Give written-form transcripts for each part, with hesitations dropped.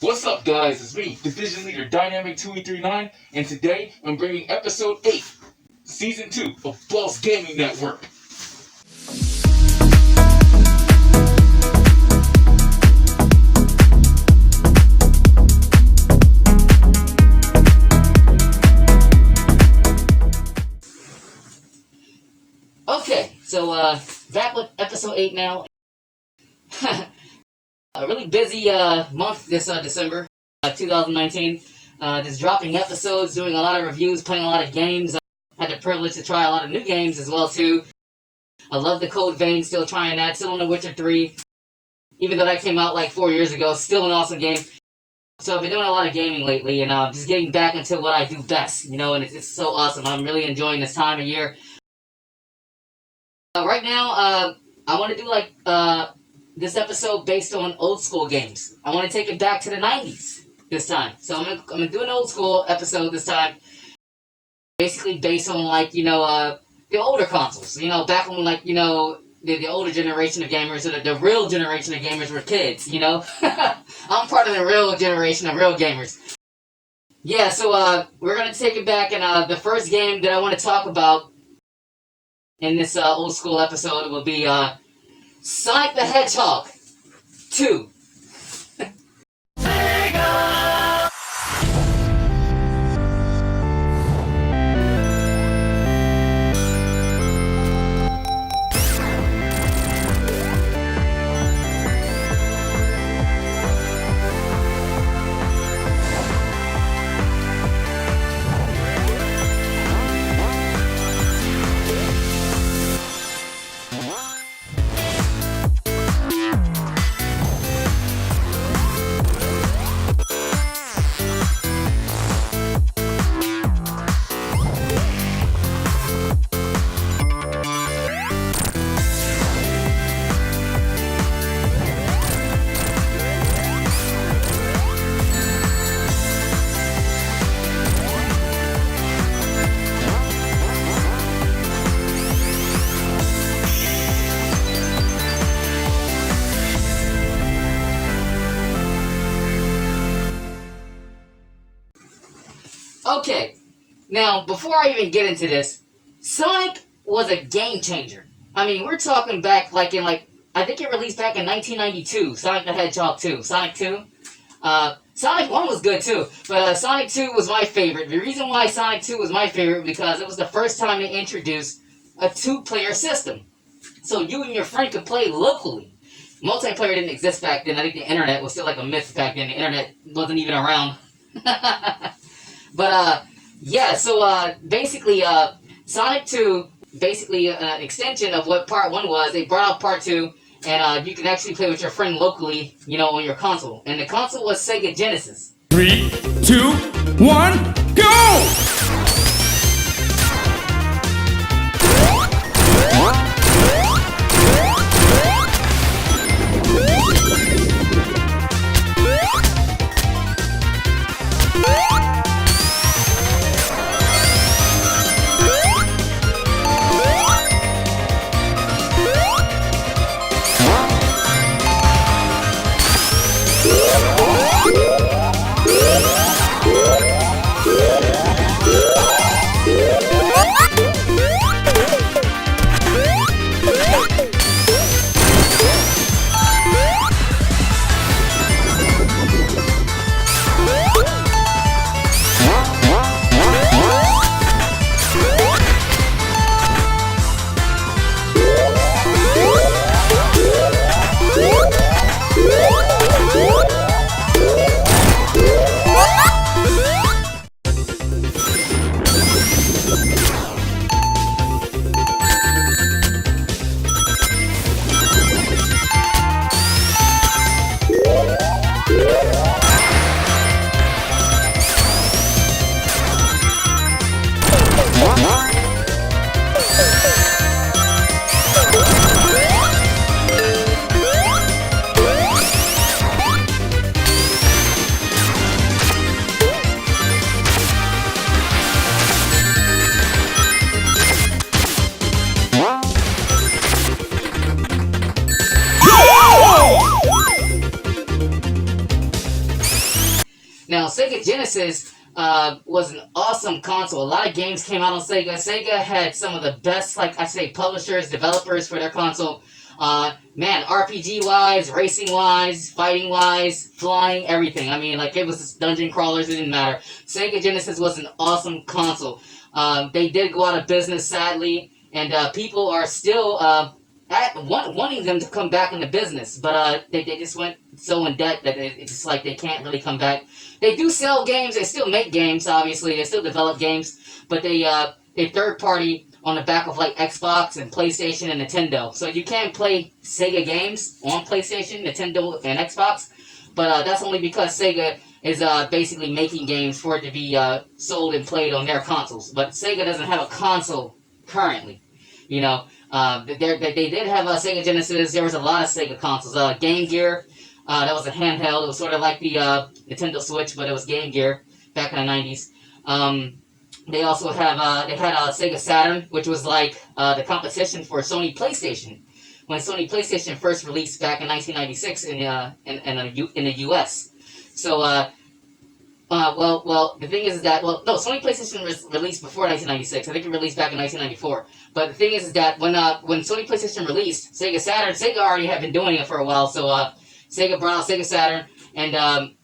What's up, guys? It's me, Division Leader Dynamic 2839, and today I'm bringing Episode 8, Season 2 of BoSS Gaming Network. Okay, so back with Episode 8 now. A really busy month this December 2019. Just dropping episodes, doing a lot of reviews, playing a lot of games. Had the privilege to try a lot of new games as well too. I love the Code Vein, still trying that, still on The Witcher 3. Even though that came out like 4 years ago, still an awesome game. So I've been doing a lot of gaming lately and just getting back into what I do best, and it's so awesome. I'm really enjoying this time of year. Right now, I want to do like this episode based on old school games. I want to take it back to the 90s this time. So I'm gonna do an old school episode this time, basically based on like the older consoles. Back when like the older generation of gamers, or the real generation of gamers were kids. I'm part of the real generation of real gamers. Yeah, so we're gonna take it back, and the first game that I want to talk about in this old school episode will be Sonic the Hedgehog 2. Okay, now before I even get into this, Sonic was a game changer. I mean, we're talking back I think it released back in 1992, Sonic the Hedgehog 2. Sonic 2. Sonic 1 was good too, but Sonic 2 was my favorite. The reason why Sonic 2 was my favorite because it was the first time they introduced a two-player system. So you and your friend could play locally. Multiplayer didn't exist back then. I think the internet was still like a myth back then. The internet wasn't even around. But, yeah, so, basically, Sonic 2, basically an extension of what Part 1 was. They brought out Part 2, and you can actually play with your friend locally, on your console. And the console was Sega Genesis. 3, 2, 1, go! Now, Sega Genesis was an awesome console. A lot of games came out on Sega. Sega had some of the best, like I say, publishers, developers for their console. Man, RPG wise, racing wise, fighting wise, flying, everything. I mean, like it was dungeon crawlers, it didn't matter. Sega Genesis was an awesome console. They did go out of business, sadly, and people are still wanting them to come back into business, but they just went so in debt that it's just like they can't really come back. They do sell games, they still make games, obviously, they still develop games, but they third party on the back of like Xbox and PlayStation and Nintendo. So you can play Sega games on PlayStation, Nintendo, and Xbox, but that's only because Sega is basically making games for it to be sold and played on their consoles. But Sega doesn't have a console currently, you know. They did have a Sega Genesis. There was a lot of Sega consoles. Game Gear, that was a handheld. It was sort of like the Nintendo Switch, but it was Game Gear back in the 90s. They also have they had a Sega Saturn, which was like the competition for Sony PlayStation when Sony PlayStation first released back in 1996 in the U.S. So well, the thing is that Sony PlayStation was released before 1996. I think it released back in 1994. But the thing is that when Sony PlayStation released Sega Saturn, Sega already had been doing it for a while. So Sega brought out Sega Saturn, and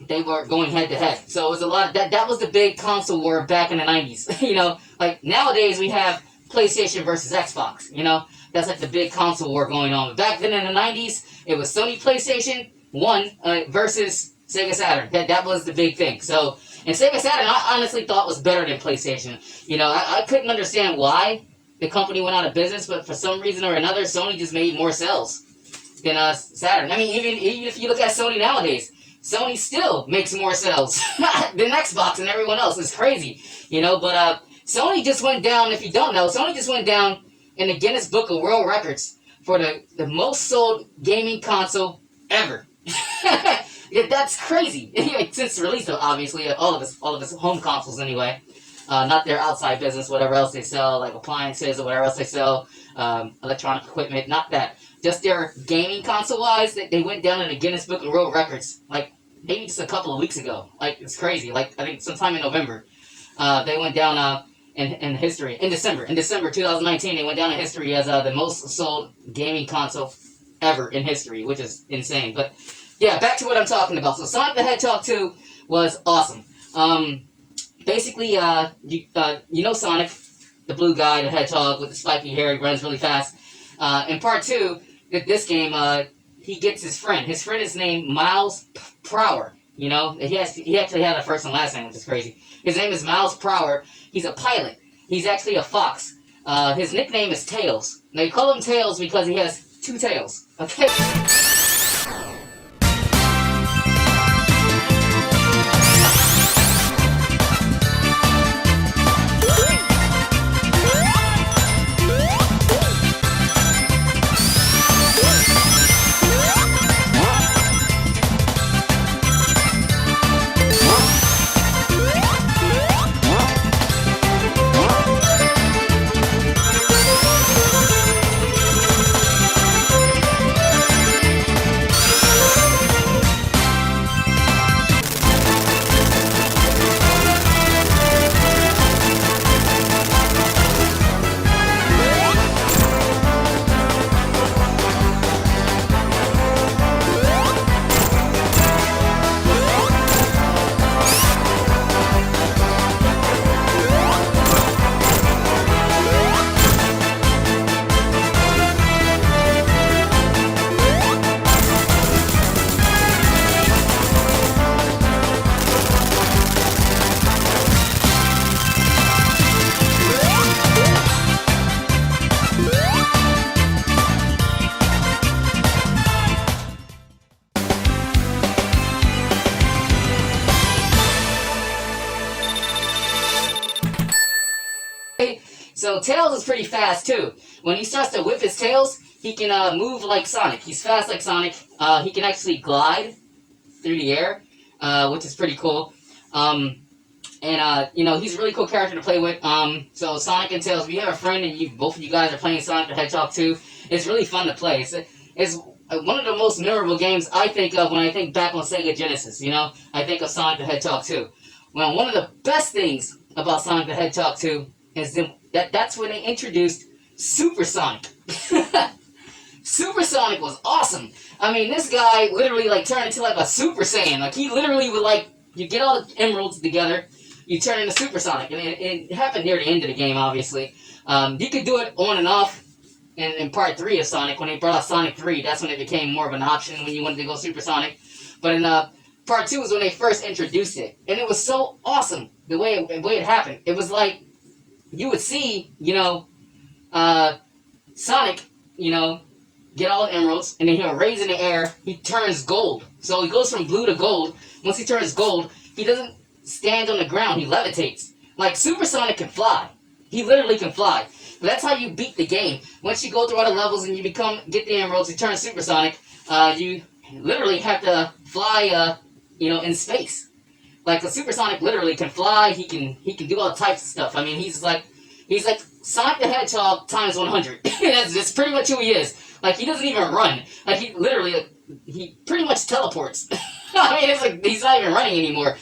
they were going head to head. So it was a lot of that was the big console war back in the 90s. You know, like nowadays we have PlayStation versus Xbox. You know, that's like the big console war going on. But back then in the 90s, it was Sony PlayStation 1 versus Sega Saturn. That was the big thing. So, and Sega Saturn, I honestly thought was better than PlayStation. You know, I couldn't understand why the company went out of business, but for some reason or another, Sony just made more sales than Saturn. I mean, even if you look at Sony nowadays, Sony still makes more sales than Xbox and everyone else. It's crazy, you know. But Sony just went down. If you don't know, Sony just went down in the Guinness Book of World Records for the most sold gaming console ever. Yeah, that's crazy. Since release, obviously, all of his home consoles anyway. Not their outside business, whatever else they sell, like appliances or whatever else they sell, electronic equipment. Not that. Just their gaming console-wise, they went down in the Guinness Book of World Records, like maybe just a couple of weeks ago. Like it's crazy. Like I think sometime in November, they went down in history. In December 2019, they went down in history as the most sold gaming console ever in history, which is insane. But yeah, back to what I'm talking about. So Sonic the Hedgehog 2 was awesome. Basically, you know Sonic, the blue guy, the hedgehog with the spiky hair, he runs really fast. In part 2, this game, he gets his friend. His friend is named Miles Prower. You know, he actually had a first and last name, which is crazy. His name is Miles Prower. He's a pilot. He's actually a fox. His nickname is Tails. Now, they call him Tails because he has 2 tails. Okay? So Tails is pretty fast too. When he starts to whip his tails, he can move like Sonic. He's fast like Sonic. He can actually glide through the air, which is pretty cool. You know, he's a really cool character to play with. So Sonic and Tails, if you have a friend and both of you guys are playing Sonic the Hedgehog 2, it's really fun to play. It's one of the most memorable games I think of when I think back on Sega Genesis. I think of Sonic the Hedgehog 2. Well, one of the best things about Sonic the Hedgehog 2 is that's when they introduced Super Sonic. Super Sonic was awesome. I mean, this guy literally like turned into like a Super Saiyan. Like he literally would like you get all the emeralds together, you turn into Super Sonic, and it happened near the end of the game. Obviously, you could do it on and off. In part 3 of Sonic, when they brought out Sonic 3, that's when it became more of an option when you wanted to go Super Sonic. But in part 2 was when they first introduced it, and it was so awesome the way it happened. It was like you would see, Sonic, get all the emeralds, and then he'll raise in the air. He turns gold, so he goes from blue to gold. Once he turns gold, he doesn't stand on the ground; he levitates. Like Super Sonic can fly. He literally can fly. But that's how you beat the game. Once you go through all the levels and you get the emeralds, you turn Super Sonic. You literally have to fly, in space. Like a Super Sonic literally can fly. He can do all types of stuff. I mean, he's like Sonic the Hedgehog times 100. That's pretty much who he is. Like he doesn't even run. Like he pretty much teleports. I mean, it's like he's not even running anymore.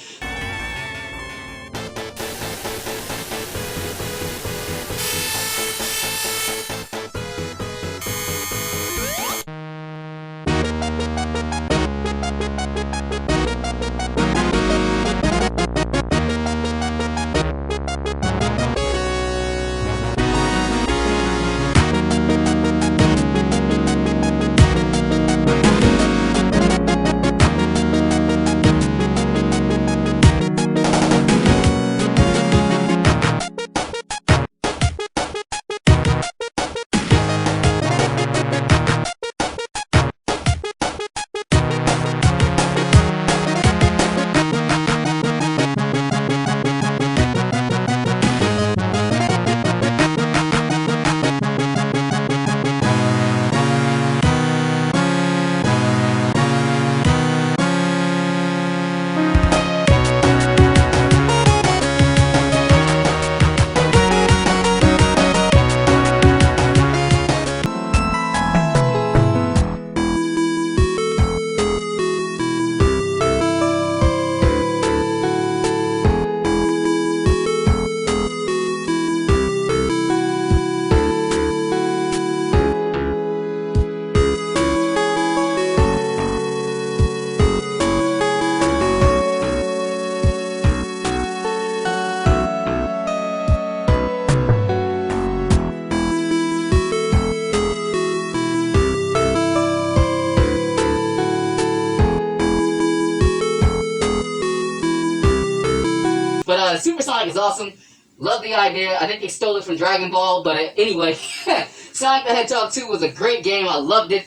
But Super Sonic is awesome. Love the idea. I think they stole it from Dragon Ball. But anyway, Sonic the Hedgehog 2 was a great game. I loved it.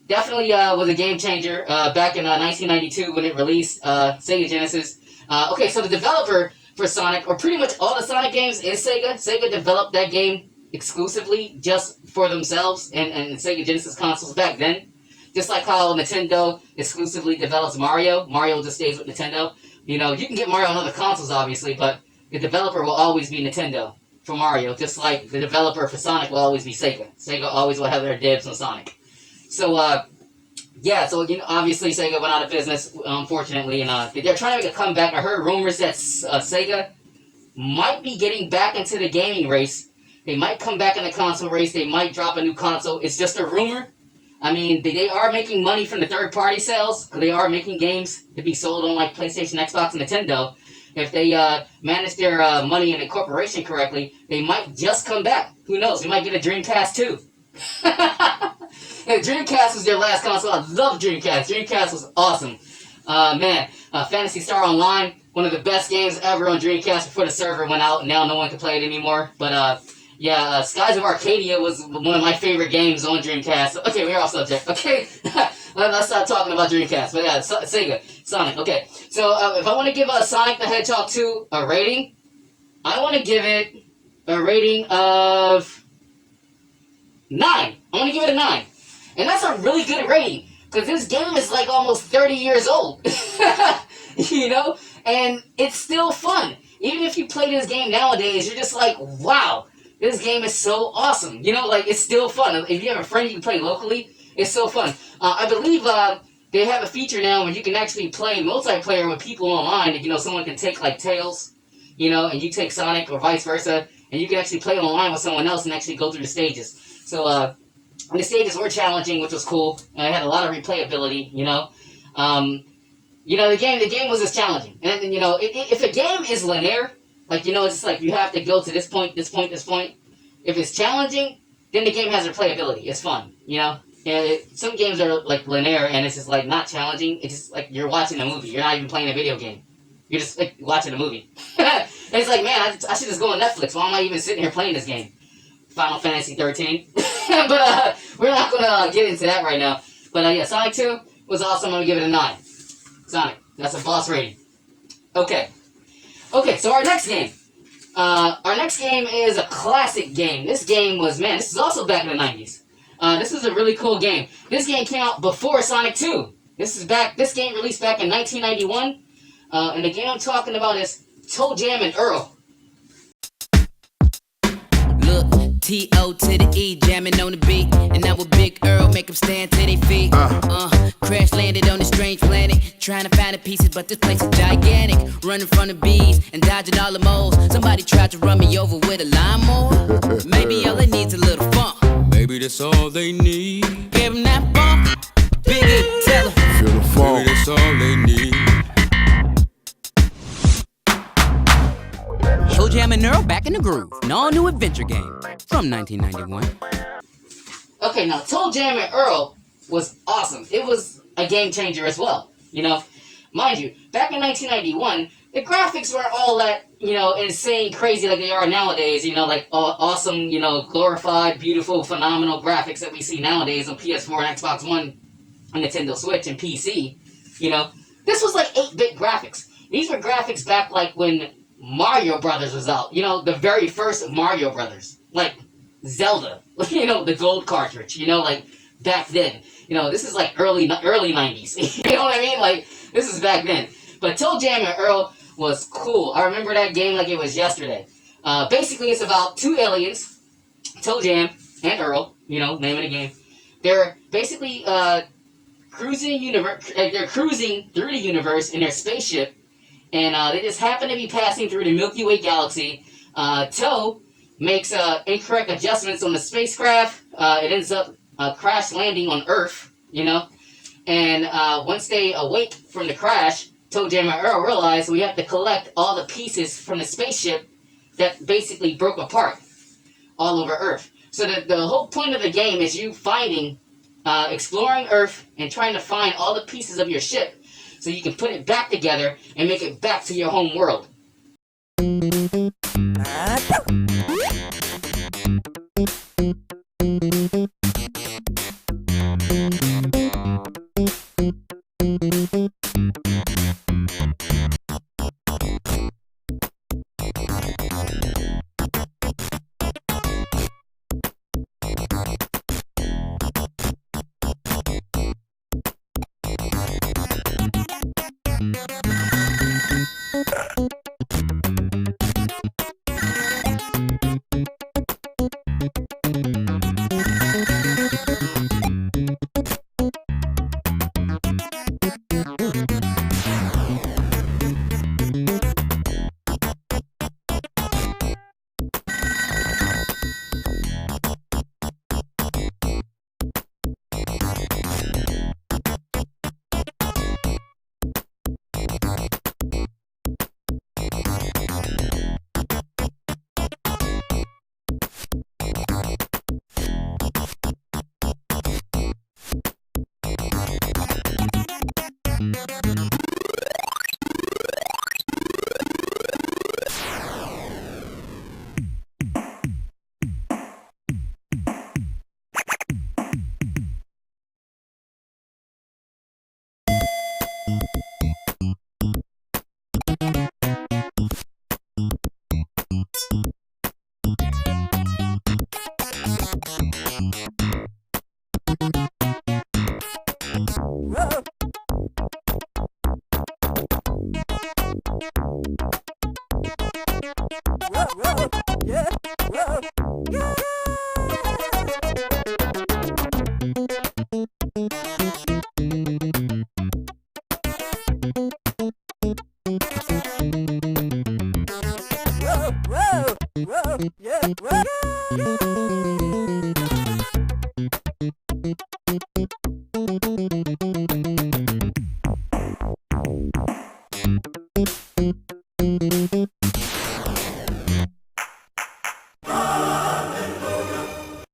Definitely was a game changer back in 1992 when it released, Sega Genesis. Okay, so the developer for Sonic, or pretty much all the Sonic games, is Sega. Sega developed that game exclusively just for themselves and Sega Genesis consoles back then. Just like how Nintendo exclusively develops Mario. Mario just stays with Nintendo. You can get Mario on other consoles, obviously, but the developer will always be Nintendo for Mario, just like the developer for Sonic will always be Sega. Sega always will have their dibs on Sonic. So, obviously Sega went out of business, unfortunately, and they're trying to make a comeback. I heard rumors that Sega might be getting back into the gaming race. They might come back in the console race. They might drop a new console. It's just a rumor. I mean, they are making money from the third-party sales. They are making games to be sold on, like, PlayStation, Xbox, and Nintendo. If they manage their money in the corporation correctly, they might just come back. Who knows? We might get a Dreamcast, too. Dreamcast was their last console. I love Dreamcast. Dreamcast was awesome. Phantasy Star Online, one of the best games ever on Dreamcast before the server went out. Now no one can play it anymore. But, Skies of Arcadia was one of my favorite games on Dreamcast. Okay, we're off subject. Okay, let's stop talking about Dreamcast. But yeah, Sega, Sonic. Okay, so if I want to give Sonic the Hedgehog 2 a rating, I want to give it a rating of 9. I want to give it a 9. And that's a really good rating, because this game is like almost 30 years old. And it's still fun. Even if you play this game nowadays, you're just like, wow. This game is so awesome. It's still fun. If you have a friend you can play locally, It's so fun. I believe they have a feature now where you can actually play multiplayer with people online. And, someone can take like Tails, and you take Sonic or vice versa, and you can actually play online with someone else and actually go through the stages. So the stages were challenging, which was cool. And it had a lot of replayability. The game was just challenging. And if a game is linear, like it's just like you have to go to this point, this point, this point. If it's challenging, then the game has replayability. It's fun, some games are like linear and it's just like not challenging. It's just like you're watching a movie. You're not even playing a video game. You're just like watching a movie. And it's like, man, I should just go on Netflix. Why am I even sitting here playing this game? Final Fantasy 13. But we're not gonna get into that right now. But yeah, Sonic 2 was awesome. I'm gonna give it a 9. Sonic, that's a boss rating. Okay, so our next game. Our next game is a classic game. This game was, this is also back in the 90s. This is a really cool game. This game came out before Sonic 2. This game released back in 1991. And the game I'm talking about is Toe Jam and Earl. Look, T-O to the E, jamming on the beat. And now with Big Earl, make them stand to their feet. Crash landed on a strange planet, trying to find the pieces, but this place is gigantic. Running from the bees and dodging all the moles. Somebody tried to run me over with a lawnmower. Maybe all they need's a little funk. Maybe that's all they need. Give them that funk. Biggie, tell them. Feel the fall. Maybe that's all they need. Toe Jam and Earl back in the groove. An all-new adventure game from 1991. Okay, now Toe Jam and Earl was awesome. It was a game changer as well. Mind you, back in 1991, the graphics weren't all that, insane, crazy like they are nowadays. Like awesome, glorified, beautiful, phenomenal graphics that we see nowadays on PS4 and Xbox One, and Nintendo Switch and PC. This was like 8-bit graphics. These were graphics back like when Mario Brothers was out. The very first Mario Brothers. Like Zelda. The gold cartridge. Like back then. This is like early 90s. You know what I mean? Like, this is back then. But Toe Jam and Earl was cool. I remember that game like it was yesterday. Basically, it's about two aliens, Toe Jam and Earl, name of the game. They're basically cruising through the universe in their spaceship, and they just happen to be passing through the Milky Way galaxy. Toe makes incorrect adjustments on the spacecraft. It ends up crash landing on Earth, and once they awake from the crash, Toe Jam and Earl realize we have to collect all the pieces from the spaceship that basically broke apart all over Earth. So the whole point of the game is you exploring Earth and trying to find all the pieces of your ship so you can put it back together and make it back to your home world.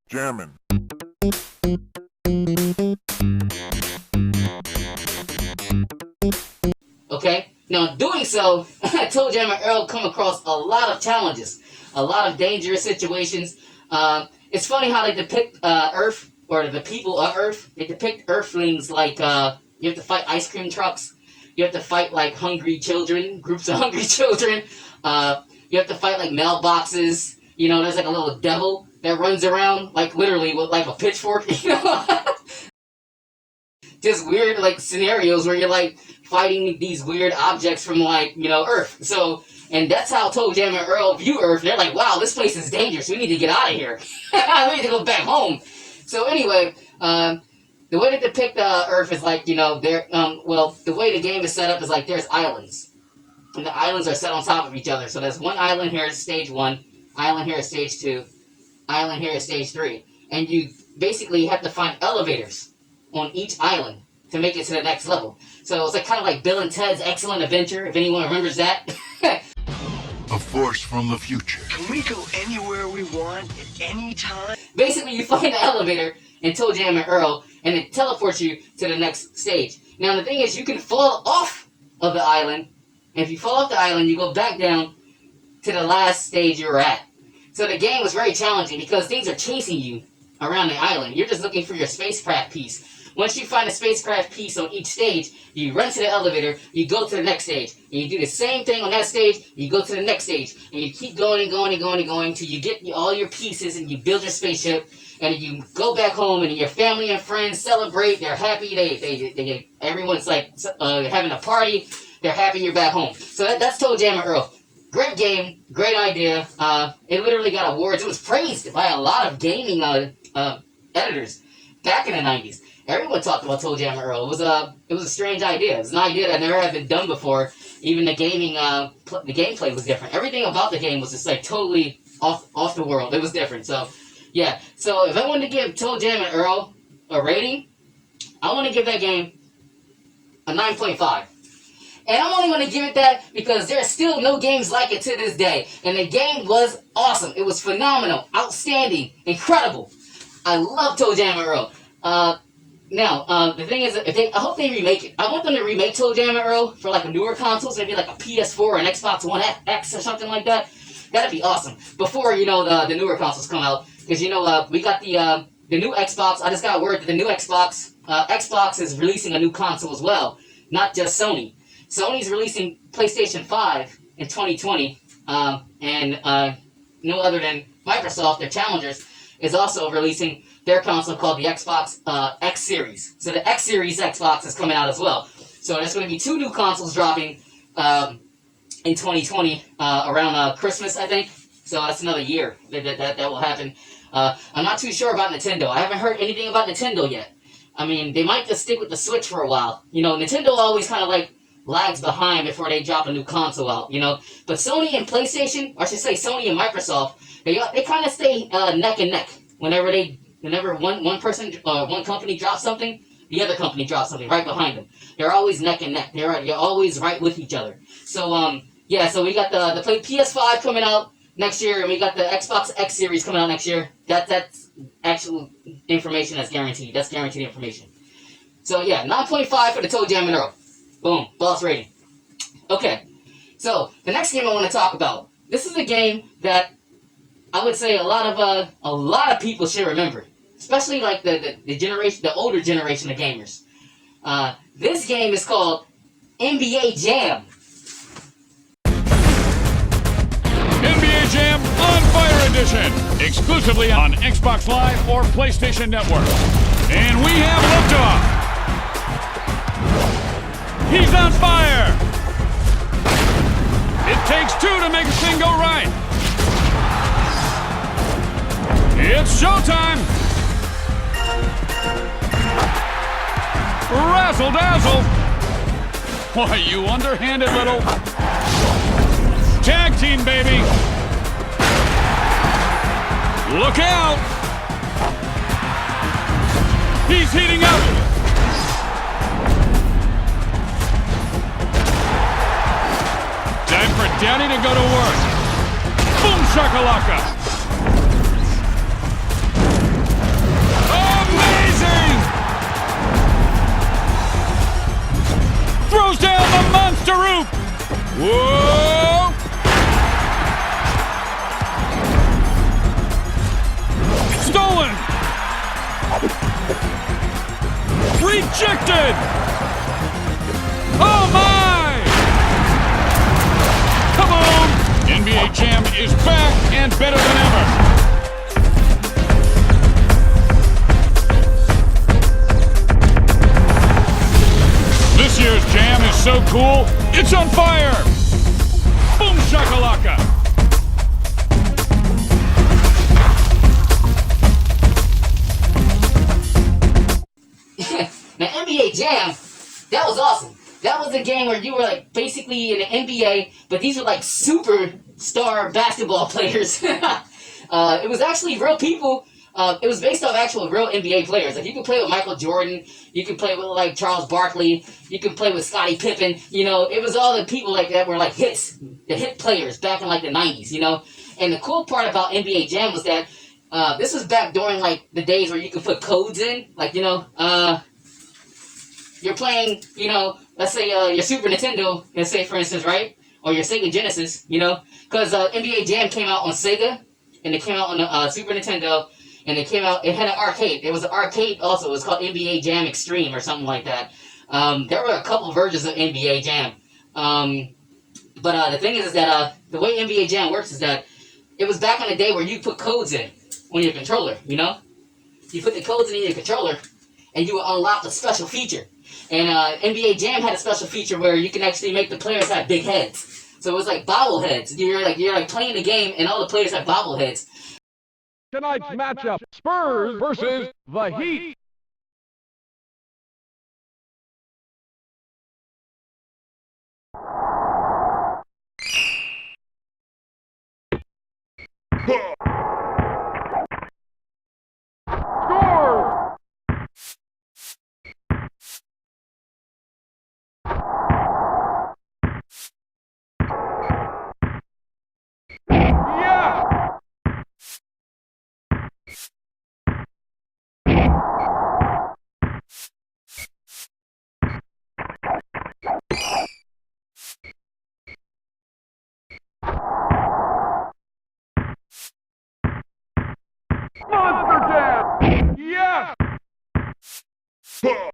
Jamming. Okay? Now, doing so, Toe Jam and Earl come across a lot of challenges, a lot of dangerous situations. It's funny how they depict Earth, or the people of Earth. They depict Earthlings like you have to fight ice cream trucks. You have to fight like hungry children, groups of hungry children. You have to fight like mailboxes. You know, there's like a little devil that runs around, like literally with like a pitchfork. You know, just weird like scenarios where you're like fighting these weird objects from like, you know, Earth. So, and that's how Toe Jam and Earl view Earth. They're like, wow, this place is dangerous. We need to get out of here. We need to go back home. So anyway, the way to depict Earth is like, you know, well, the way the game is set up is like there's islands. And the islands are set on top of each other. So there's one island here is stage 1, island here is stage 2, island here is stage 3. And you basically have to find elevators on each island to make it to the next level. So it's like kind of like Bill and Ted's Excellent Adventure, if anyone remembers that. A force from the future. Can we go anywhere we want at any time? Basically, you find the elevator in Toe Jam and Earl, and it teleports you to the next stage. Now, the thing is, you can fall off of the island, and if you fall off the island, you go back down to the last stage you were at. So the game was very challenging because things are chasing you around the island. You're just looking for your spacecraft piece. Once you find a spacecraft piece on each stage, you run to the elevator, you go to the next stage, and you do the same thing on that stage, you go to the next stage, and you keep going and going and going and going till you get all your pieces and you build your spaceship, and you go back home and your family and friends celebrate, they're happy, they everyone's like having a party, they're happy you're back home. So that's Toe Jam and Earl. Great game, great idea. It literally got awards. It was praised by a lot of gaming editors back in the 90s. Everyone talked about Toe Jam and Earl. It was a strange idea. It was an idea that never had been done before. Even the gaming, the gameplay was different. Everything about the game was just like totally off the world. It was different. So, yeah. So if I wanted to give Toe Jam and Earl a rating, I want to give that game a 9.5. And I'm only going to give it that because there are still no games like it to this day. And the game was awesome. It was phenomenal, outstanding, incredible. I love Toe Jam and Earl. Now, the thing is, I hope they remake it. I want them to remake Toe Jam and Earl for like a newer consoles, maybe like a PS4 or an Xbox One X or something like that. That'd be awesome. Before, you know, the newer consoles come out. Because, you know, we got the new Xbox. I just got word that the new Xbox is releasing a new console as well. Not just Sony. Sony's releasing PlayStation 5 in 2020. And no other than Microsoft, their challengers, is also releasing their console called the Xbox X Series. So the X Series Xbox is coming out as well. So there's going to be 2 new consoles dropping in 2020 around Christmas, I think. So that's another year that will happen. I'm not too sure about Nintendo. I haven't heard anything about Nintendo yet. I mean, they might just stick with the Switch for a while. You know, Nintendo always kind of like lags behind before they drop a new console out, you know. But Sony and PlayStation, or I should say Sony and Microsoft, they kind of stay neck and neck. Whenever one company drops something, the other company drops something right behind them. They're always neck and neck. You're always right with each other. So yeah. So we got the PS5 coming out next year, and we got the Xbox X Series coming out next year. That's actual information that's guaranteed. That's guaranteed information. So yeah, 9.5 for the Toe Jam and Earl. Boom, boss rating. Okay, so the next game I want to talk about. This is a game that I would say a lot of people should remember, especially like the older generation of gamers. This game is called NBA Jam. NBA Jam On Fire Edition, exclusively on Xbox Live or PlayStation Network. And we have liftoff. He's on fire. It takes 2 to make a thing go right. It's showtime! Razzle dazzle! Why, you underhanded little... Tag team, baby! Look out! He's heating up! Time for Daddy to go to work. Boom shakalaka! Amazing! Throws down the monster root! Whoa! Stolen! Rejected! Oh my! Come on! NBA Jam is back and better than ever! This year's Jam is so cool, it's on fire! Boom shakalaka! Now, NBA Jam, that was awesome. That was a game where you were like basically in the NBA, but these were like superstar basketball players. It was actually real people. It was based off actual real NBA players. Like you could play with Michael Jordan, you could play with like Charles Barkley, you could play with Scottie Pippen. You know, it was all the people like that were like hits, the hit players back in like the 90s. You know, and the cool part about NBA Jam was that this was back during like the days where you could put codes in, like you're playing, you know, let's say your Super Nintendo, let's say for instance, right? Or your Sega Genesis, you know? Because NBA Jam came out on Sega, and it came out on the Super Nintendo, and it came out, it had an arcade. It was an arcade also. It was called NBA Jam Extreme or something like that. There were a couple versions of NBA Jam. But the thing is that the way NBA Jam works is that it was back in the day where you put codes in on your controller, you know? You put the codes in your controller, and you would unlock a special feature. And NBA Jam had a special feature where you can actually make the players have big heads. So it was like bobbleheads. You're like playing the game, and all the players have bobbleheads. Tonight's matchup, Spurs versus the Heat. Score! Yeah! Monster Jam! Yeah! Yeah!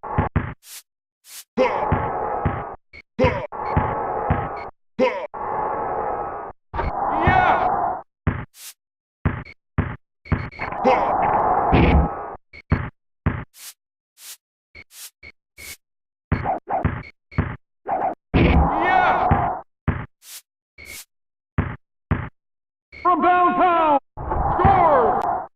Yeah! From downtown, score!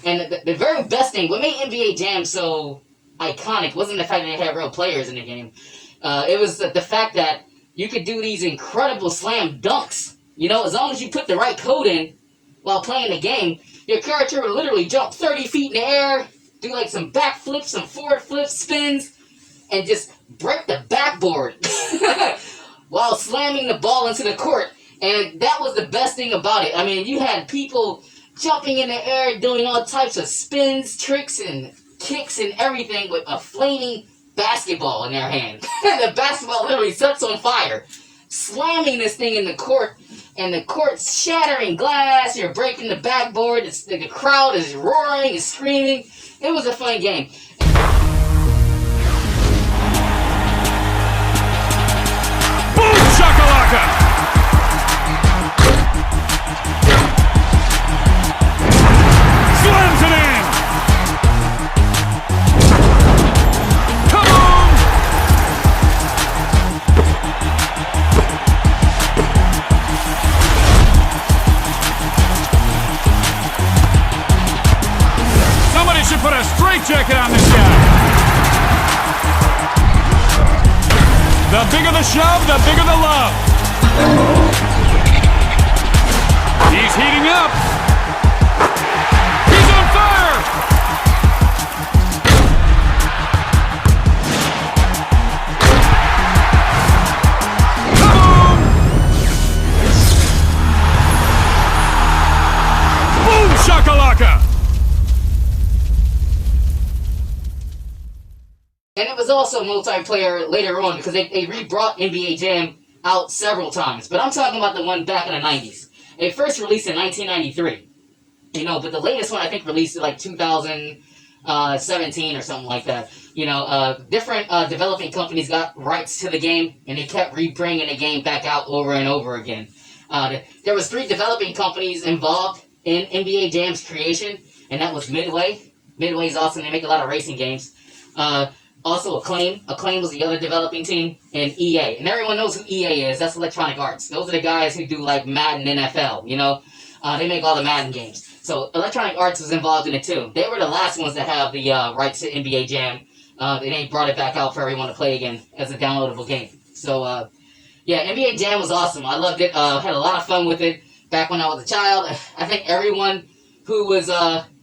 And the very best thing, what made NBA Jam so iconic wasn't the fact that they had real players in the game. It was the fact that you could do these incredible slam dunks. You know, as long as you put the right code in while playing the game, your character would literally jump 30 feet in the air, do like some back flips, some forward flips, spins, and just break the backboard while slamming the ball into the court. And that was the best thing about it. I mean, you had people jumping in the air, doing all types of spins, tricks, and kicks and everything with a flaming basketball in their hand. The basketball literally sets on fire. Slamming this thing in the court, and the court's shattering glass, you're breaking the backboard, the crowd is roaring and screaming. It was a fun game. Boom shakalaka! put a straitjacket on this guy. The bigger the shove, the bigger the love. He's heating up. He's on fire. Kaboom! Boom shakalaka! And it was also multiplayer later on because they re-brought NBA Jam out several times. But I'm talking about the one back in the 90s. It first released in 1993. You know, but the latest one I think released in like 2017 or something like that. You know, different developing companies got rights to the game and they kept re-bringing the game back out over and over again. There was 3 developing companies involved in NBA Jam's creation, and that was Midway. Midway's awesome. They make a lot of racing games. Also, Acclaim. Acclaim was the other developing team, and EA. And everyone knows who EA is. That's Electronic Arts. Those are the guys who do, like, Madden NFL, you know? They make all the Madden games. So, Electronic Arts was involved in it, too. They were the last ones that have the rights to NBA Jam. And they brought it back out for everyone to play again as a downloadable game. So, yeah, NBA Jam was awesome. I loved it. Had a lot of fun with it back when I was a child. I think everyone who was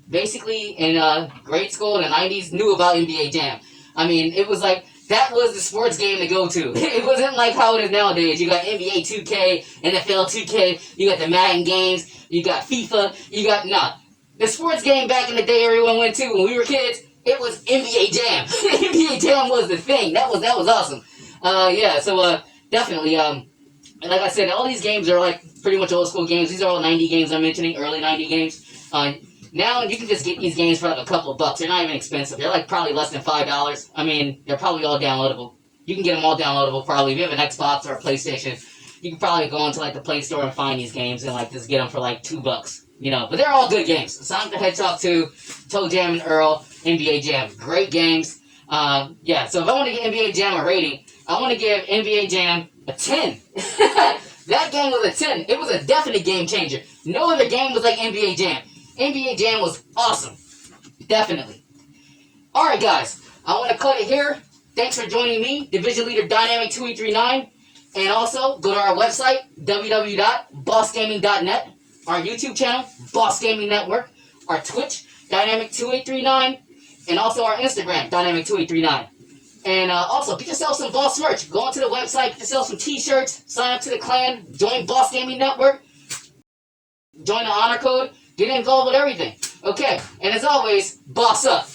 basically in grade school in the 90s knew about NBA Jam. I mean, it was like, that was the sports game to go to. It wasn't like how it is nowadays. You got NBA 2K, NFL 2K, you got the Madden games, you got FIFA, you got, nah. The sports game back in the day everyone went to when we were kids, it was NBA Jam. NBA Jam was the thing. That was awesome. Yeah, so definitely, like I said, all these games are like pretty much old school games. These are all 90 games I'm mentioning, early 90 games. Now you can just get these games for like a couple of bucks. They're not even expensive. They're like probably less than $5. I mean, they're probably all downloadable. You can get them all downloadable probably. If you have an Xbox or a PlayStation, you can probably go into like the Play Store and find these games and like just get them for like $2. You know, but they're all good games. Sonic the Hedgehog 2, Toe Jam and Earl, NBA Jam. Great games. Yeah, so if I want to give NBA Jam a rating, I want to give NBA Jam a 10. That game was a 10. It was a definite game changer. No other game was like NBA Jam. NBA Jam was awesome. Definitely. Alright guys, I want to cut it here. Thanks for joining me, Division Leader Dynamic 2839. And also, go to our website, www.bossgaming.net. Our YouTube channel, Boss Gaming Network. Our Twitch, Dynamic2839. And also our Instagram, Dynamic2839. And also, get yourself some Boss merch. Go onto the website, get yourself some t-shirts, sign up to the clan, join Boss Gaming Network, join the honor code, get involved with everything. Okay, and as always, boss up.